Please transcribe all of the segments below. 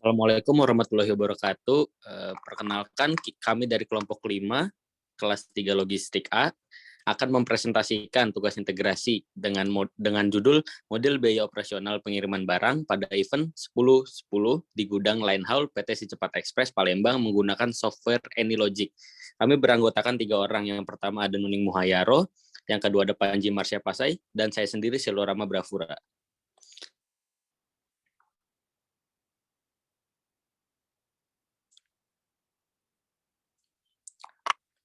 Assalamualaikum warahmatullahi wabarakatuh. Perkenalkan, kami dari kelompok 5, kelas 3 Logistik A, akan mempresentasikan tugas integrasi dengan judul Model Biaya Operasional Pengiriman Barang pada event 10-10 di gudang Line Haul PT Si Cepat Express Palembang menggunakan software AnyLogic. Kami beranggotakan 3 orang. Yang pertama ada Nuning Muhayaro, yang kedua ada Panji Marsya Pasai, dan saya sendiri Silorama Bravura.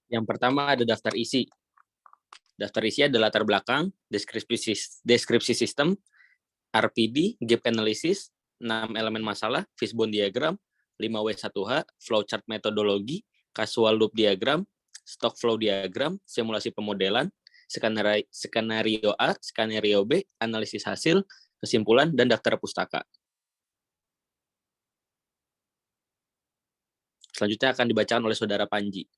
Yang pertama ada daftar isi. Daftar isi adalah latar belakang, deskripsi sistem, RPD, gap analysis, 6 elemen masalah, fishbone diagram, 5W1H, flowchart metodologi, casual loop diagram, stock flow diagram, simulasi pemodelan, skenario A, skenario B, analisis hasil, kesimpulan, dan daftar pustaka. Selanjutnya akan dibacakan oleh Saudara Panji.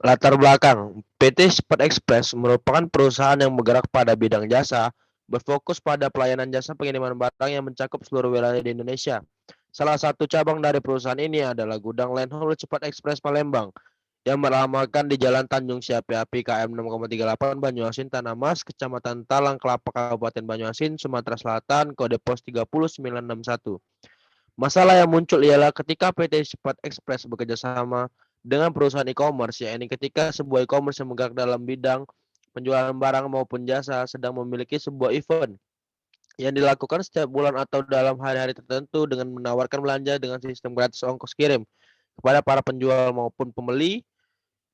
Latar belakang, PT Cepat Express merupakan perusahaan yang bergerak pada bidang jasa, berfokus pada pelayanan jasa pengiriman barang yang mencakup seluruh wilayah di Indonesia. Salah satu cabang dari perusahaan ini adalah Gudang Line Haul Cepat Express Palembang, yang beralamatkan di Jalan Tanjung Siapi-Api KM 6,38 Banyuasin, Tanah Mas, Kecamatan Talang Kelapa, Kabupaten Banyuasin, Sumatera Selatan, kode pos 30961. Masalah yang muncul ialah ketika PT Cepat Express bekerja sama dengan perusahaan e-commerce, yakni ketika sebuah e-commerce yang bergerak dalam bidang penjualan barang maupun jasa sedang memiliki sebuah event yang dilakukan setiap bulan atau dalam hari-hari tertentu dengan menawarkan belanja dengan sistem gratis ongkos kirim kepada para penjual maupun pembeli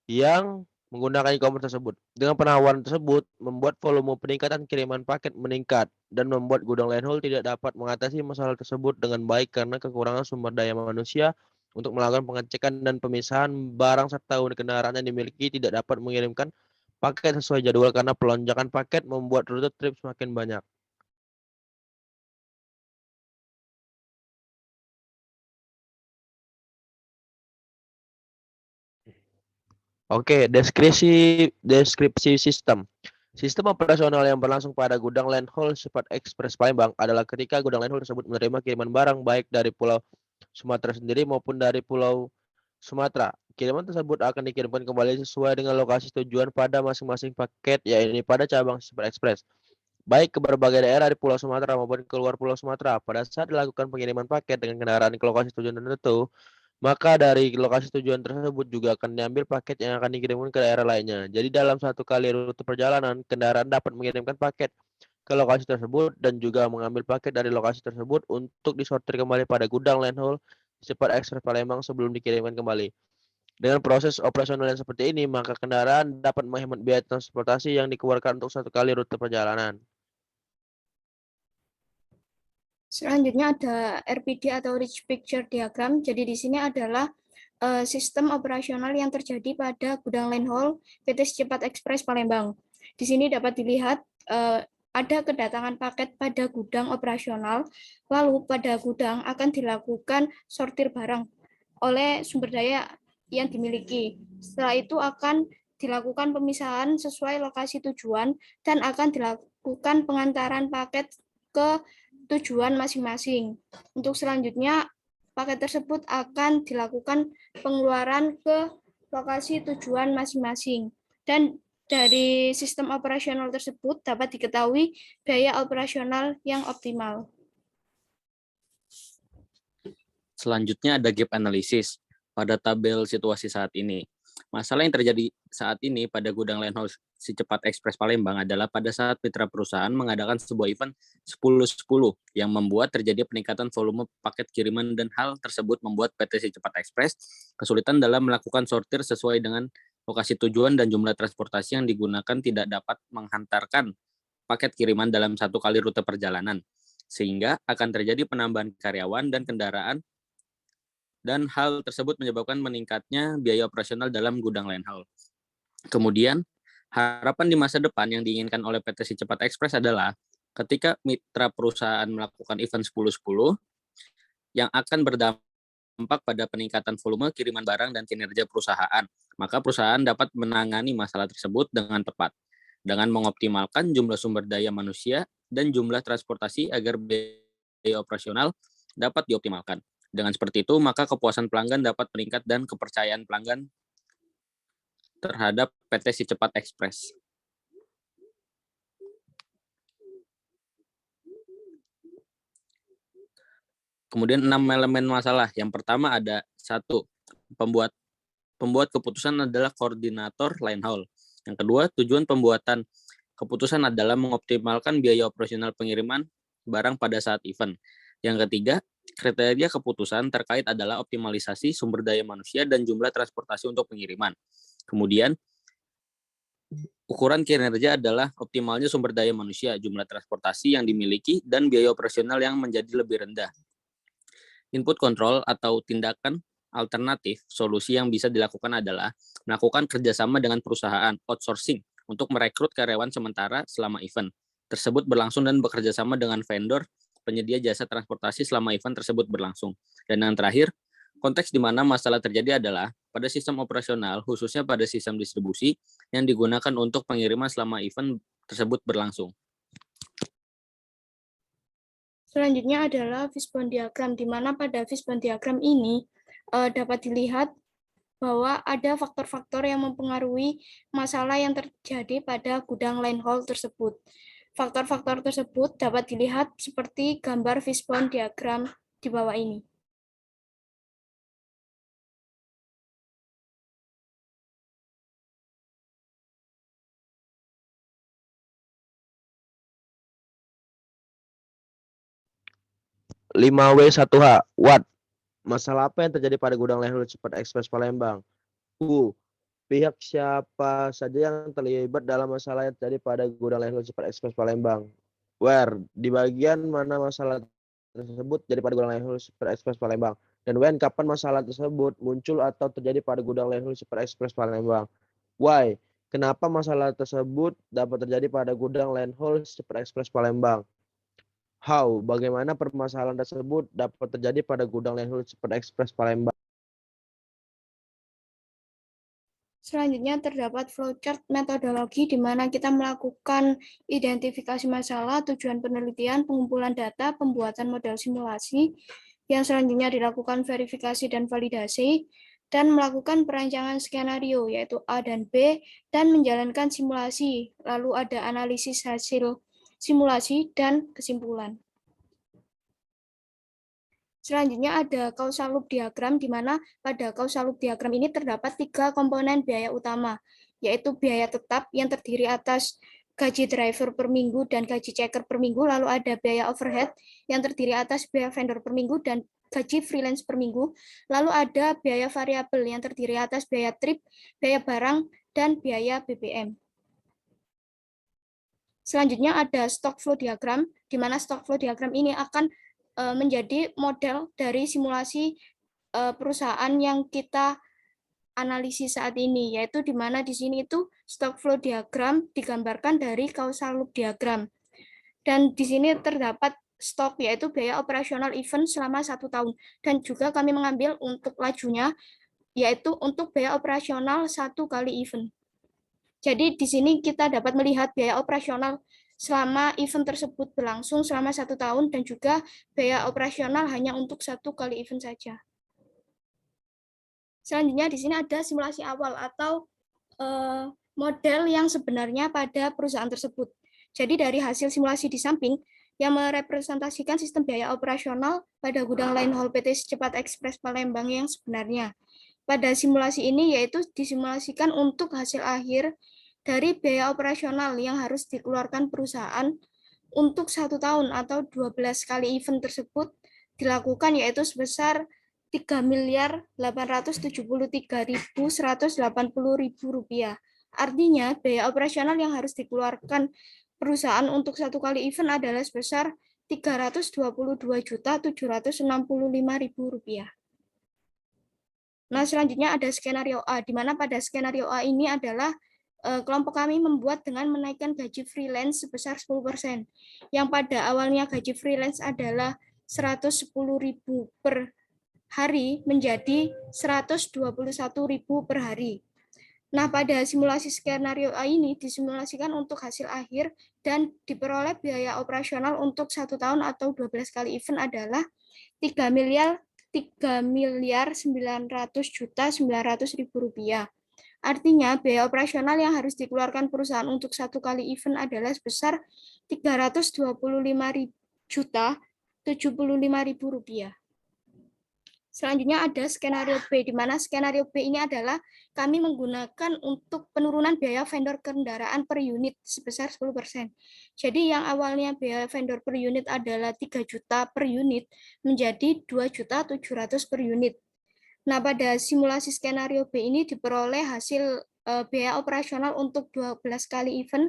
yang menggunakan e-commerce tersebut. Dengan penawaran tersebut, membuat volume peningkatan kiriman paket meningkat dan membuat Gudang Line Haul tidak dapat mengatasi masalah tersebut dengan baik karena kekurangan sumber daya manusia untuk melakukan pengecekan dan pemisahan barang serta unit kendaraan yang dimiliki tidak dapat mengirimkan paket sesuai jadwal karena pelonjakan paket membuat rute trip semakin banyak. Oke, deskripsi sistem. Sistem operasional yang berlangsung pada Gudang Line Haul Cepat Express Palembang adalah ketika Gudang Line Haul tersebut menerima kiriman barang baik dari Pulau Sumatera sendiri maupun dari Pulau Sumatera. Kiriman tersebut akan dikirimkan kembali sesuai dengan lokasi tujuan pada masing-masing paket, yaitu pada cabang Cepat Express, baik ke berbagai daerah di Pulau Sumatera maupun keluar Pulau Sumatera. Pada saat dilakukan pengiriman paket dengan kendaraan ke lokasi tujuan tertentu, maka dari lokasi tujuan tersebut juga akan diambil paket yang akan dikirimkan ke daerah lainnya. Jadi dalam satu kali rute perjalanan, kendaraan dapat mengirimkan paket ke lokasi tersebut dan juga mengambil paket dari lokasi tersebut untuk disortir kembali pada gudang Line Haul Cepat Express Palembang sebelum dikirimkan kembali. Dengan proses operasional yang seperti ini, maka kendaraan dapat menghemat biaya transportasi yang dikeluarkan untuk satu kali rute perjalanan. Selanjutnya ada RPD atau Rich Picture Diagram. Jadi di sini adalah sistem operasional yang terjadi pada Gudang Line Haul PT Cepat Express Palembang. Di sini dapat dilihat ada kedatangan paket pada gudang operasional, lalu pada gudang akan dilakukan sortir barang oleh sumber daya yang dimiliki. Setelah itu akan dilakukan pemisahan sesuai lokasi tujuan dan akan dilakukan pengantaran paket ke tujuan masing-masing. Untuk selanjutnya, paket tersebut akan dilakukan pengeluaran ke lokasi tujuan masing-masing. Dan dari sistem operasional tersebut dapat diketahui biaya operasional yang optimal. Selanjutnya ada gap analysis pada tabel situasi saat ini. Masalah yang terjadi saat ini pada Gudang Line Haul Si Cepat Express Palembang adalah pada saat mitra perusahaan mengadakan sebuah event 10-10 yang membuat terjadi peningkatan volume paket kiriman, dan hal tersebut membuat PT Si Cepat Express kesulitan dalam melakukan sortir sesuai dengan lokasi tujuan dan jumlah transportasi yang digunakan tidak dapat menghantarkan paket kiriman dalam satu kali rute perjalanan, sehingga akan terjadi penambahan karyawan dan kendaraan, dan hal tersebut menyebabkan meningkatnya biaya operasional dalam Gudang Line Haul. Kemudian, harapan di masa depan yang diinginkan oleh PT Si Cepat Express adalah ketika mitra perusahaan melakukan event 10-10 yang akan berdampak pada peningkatan volume kiriman barang dan kinerja perusahaan, maka perusahaan dapat menangani masalah tersebut dengan tepat dengan mengoptimalkan jumlah sumber daya manusia dan jumlah transportasi agar biaya operasional dapat dioptimalkan. Dengan seperti itu, maka kepuasan pelanggan dapat meningkat dan kepercayaan pelanggan terhadap PT Si Cepat Ekspres. Kemudian 6 elemen masalah. Yang pertama ada 1, pembuat keputusan adalah koordinator line haul. Yang kedua, tujuan pembuatan keputusan adalah mengoptimalkan biaya operasional pengiriman barang pada saat event. Yang ketiga, kriteria keputusan terkait adalah optimalisasi sumber daya manusia dan jumlah transportasi untuk pengiriman. Kemudian, ukuran kinerja adalah optimalnya sumber daya manusia, jumlah transportasi yang dimiliki, dan biaya operasional yang menjadi lebih rendah. Input control atau tindakan alternatif solusi yang bisa dilakukan adalah melakukan kerjasama dengan perusahaan outsourcing untuk merekrut karyawan sementara selama event tersebut berlangsung dan bekerja sama dengan vendor penyedia jasa transportasi selama event tersebut berlangsung. Dan yang terakhir, konteks di mana masalah terjadi adalah pada sistem operasional, khususnya pada sistem distribusi yang digunakan untuk pengiriman selama event tersebut berlangsung. Selanjutnya adalah fishbone diagram, di mana pada fishbone diagram ini dapat dilihat bahwa ada faktor-faktor yang mempengaruhi masalah yang terjadi pada gudang line haul tersebut. Faktor-faktor tersebut dapat dilihat seperti gambar fishbone diagram di bawah ini. W 1H, what? Masalah apa yang terjadi pada gudang line haul cepat ekspres Palembang? Who? Pihak siapa saja yang terlibat dalam masalah yang terjadi pada gudang line haul cepat ekspres Palembang? Where? Di bagian mana masalah tersebut terjadi pada gudang line haul cepat ekspres Palembang? Dan when? Kapan masalah tersebut muncul atau terjadi pada gudang line haul cepat ekspres Palembang? Why? Kenapa masalah tersebut dapat terjadi pada gudang line haul cepat ekspres Palembang? How? Bagaimana permasalahan tersebut dapat terjadi pada gudang line haul cepat ekspres Palembang? Selanjutnya terdapat flowchart metodologi di mana kita melakukan identifikasi masalah, tujuan penelitian, pengumpulan data, pembuatan model simulasi, yang selanjutnya dilakukan verifikasi dan validasi, dan melakukan perancangan skenario yaitu A dan B, dan menjalankan simulasi. Lalu ada analisis hasil simulasi dan kesimpulan. Selanjutnya ada causal loop diagram, di mana pada causal loop diagram ini terdapat 3 komponen biaya utama, yaitu biaya tetap yang terdiri atas gaji driver per minggu dan gaji checker per minggu, lalu ada biaya overhead yang terdiri atas biaya vendor per minggu dan gaji freelance per minggu, lalu ada biaya variabel yang terdiri atas biaya trip, biaya barang, dan biaya BBM. Selanjutnya ada stock flow diagram, di mana stock flow diagram ini akan menjadi model dari simulasi perusahaan yang kita analisis saat ini, yaitu di mana di sini itu stock flow diagram digambarkan dari causal loop diagram. Dan di sini terdapat stok, yaitu biaya operasional event selama 1 tahun. Dan juga kami mengambil untuk lajunya, yaitu untuk biaya operasional 1 kali event. Jadi di sini kita dapat melihat biaya operasional selama event tersebut berlangsung selama 1 tahun dan juga biaya operasional hanya untuk 1 kali event saja. Selanjutnya di sini ada simulasi awal atau model yang sebenarnya pada perusahaan tersebut. Jadi dari hasil simulasi di samping yang merepresentasikan sistem biaya operasional pada gudang line haul PT Si Cepat Ekspres Palembang yang sebenarnya. Pada simulasi ini yaitu disimulasikan untuk hasil akhir dari biaya operasional yang harus dikeluarkan perusahaan untuk 1 tahun atau 12 kali event tersebut dilakukan, yaitu sebesar Rp3.873.180.000. Artinya biaya operasional yang harus dikeluarkan perusahaan untuk 1 kali event adalah sebesar Rp322.765.000. Nah, selanjutnya ada skenario A, di mana pada skenario A ini adalah kelompok kami membuat dengan menaikkan gaji freelance sebesar 10%, yang pada awalnya gaji freelance adalah Rp110.000 per hari menjadi Rp121.000 per hari. Nah, pada simulasi skenario A ini disimulasikan untuk hasil akhir dan diperoleh biaya operasional untuk 1 tahun atau 12 kali event adalah 3.900.900.900.000 rupiah. Artinya, biaya operasional yang harus dikeluarkan perusahaan untuk 1 kali event adalah sebesar 325.075.000 rupiah. Selanjutnya ada skenario B, di mana skenario B ini adalah kami menggunakan untuk penurunan biaya vendor kendaraan per unit sebesar 10%. Jadi yang awalnya biaya vendor per unit adalah 3 juta per unit menjadi 2.700.000 per unit. Nah, pada simulasi skenario B ini diperoleh hasil biaya operasional untuk 12 kali event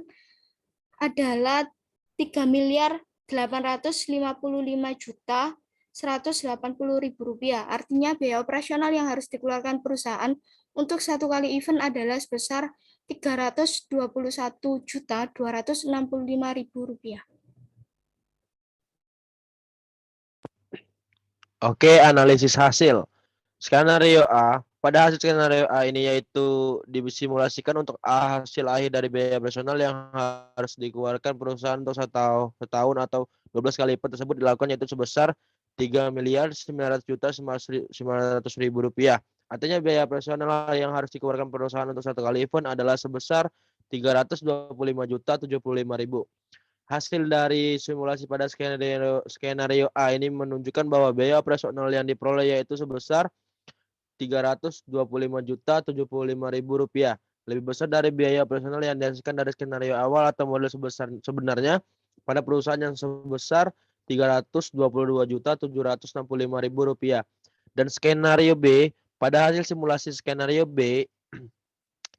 adalah 3.855.180.000 rupiah. Artinya biaya operasional yang harus dikeluarkan perusahaan untuk 1 kali event adalah sebesar 321.265.000 rupiah. Oke, analisis hasil. Skenario A, pada hasil skenario A ini yaitu disimulasikan untuk hasil akhir dari biaya operasional yang harus dikeluarkan perusahaan untuk setahun atau 12 kali event tersebut dilakukan yaitu sebesar 3.900.900.000 rupiah. Artinya biaya operasional yang harus dikeluarkan perusahaan untuk 1 kali event adalah sebesar 325.075.000. Hasil dari simulasi pada skenario A ini menunjukkan bahwa biaya operasional yang diperoleh yaitu sebesar 325.075.075 rupiah, lebih besar dari biaya operasional yang dihasilkan dari skenario awal atau model sebenarnya pada perusahaan yang sebesar 322.765.000 rupiah. Dan skenario B, pada hasil simulasi skenario B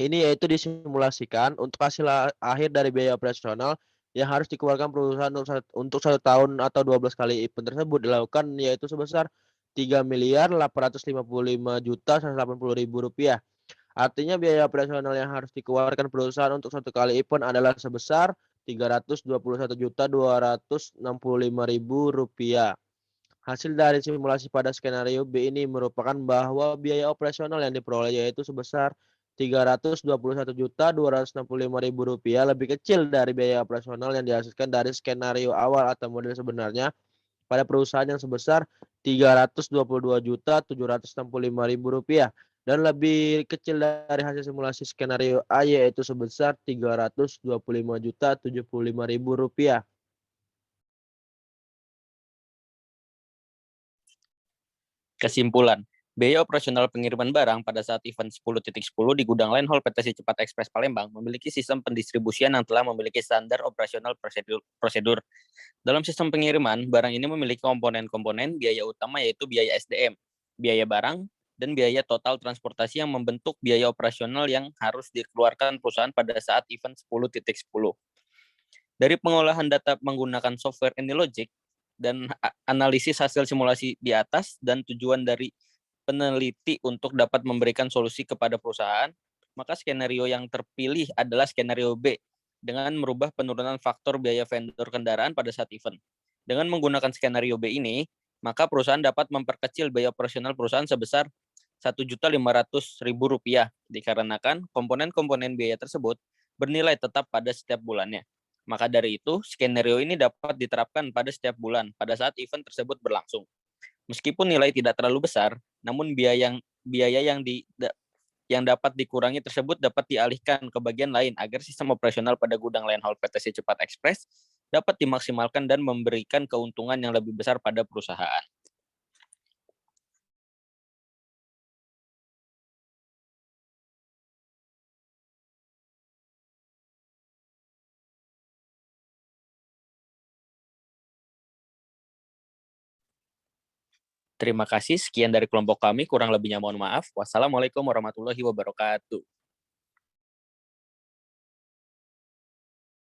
ini yaitu disimulasikan untuk hasil akhir dari biaya operasional yang harus dikeluarkan perusahaan untuk 1 tahun atau 12 kali event tersebut dilakukan yaitu sebesar 3.855.180.000 rupiah. Artinya biaya operasional yang harus dikeluarkan perusahaan untuk 1 kali event adalah sebesar 321.265.000 rupiah. Hasil dari simulasi pada skenario B ini merupakan bahwa biaya operasional yang diperoleh yaitu sebesar 321.265.000 rupiah lebih kecil dari biaya operasional yang dihasilkan dari skenario awal atau model sebenarnya pada perusahaan yang sebesar 322.765.000 rupiah dan lebih kecil dari hasil simulasi skenario A yaitu sebesar 325.075.000 rupiah. Kesimpulan, biaya operasional pengiriman barang pada saat event 10.10 di gudang line haul PT Si Cepat Ekspres Palembang memiliki sistem pendistribusian yang telah memiliki standar operasional prosedur. Dalam sistem pengiriman, barang ini memiliki komponen-komponen biaya utama yaitu biaya SDM, biaya barang, dan biaya total transportasi yang membentuk biaya operasional yang harus dikeluarkan perusahaan pada saat event 10.10. Dari pengolahan data menggunakan software AnyLogic dan analisis hasil simulasi di atas dan tujuan dari peneliti untuk dapat memberikan solusi kepada perusahaan, maka skenario yang terpilih adalah skenario B dengan merubah penurunan faktor biaya vendor kendaraan pada saat event. Dengan menggunakan skenario B ini, maka perusahaan dapat memperkecil biaya operasional perusahaan sebesar Rp1.500.000 dikarenakan komponen-komponen biaya tersebut bernilai tetap pada setiap bulannya. Maka dari itu, skenario ini dapat diterapkan pada setiap bulan pada saat event tersebut berlangsung. Meskipun nilai tidak terlalu besar, namun biaya yang dapat dikurangi tersebut dapat dialihkan ke bagian lain agar sistem operasional pada gudang line haul PT Si Cepat Ekspres dapat dimaksimalkan dan memberikan keuntungan yang lebih besar pada perusahaan. Terima kasih, sekian dari kelompok kami, kurang lebihnya mohon maaf. Wassalamualaikum warahmatullahi wabarakatuh.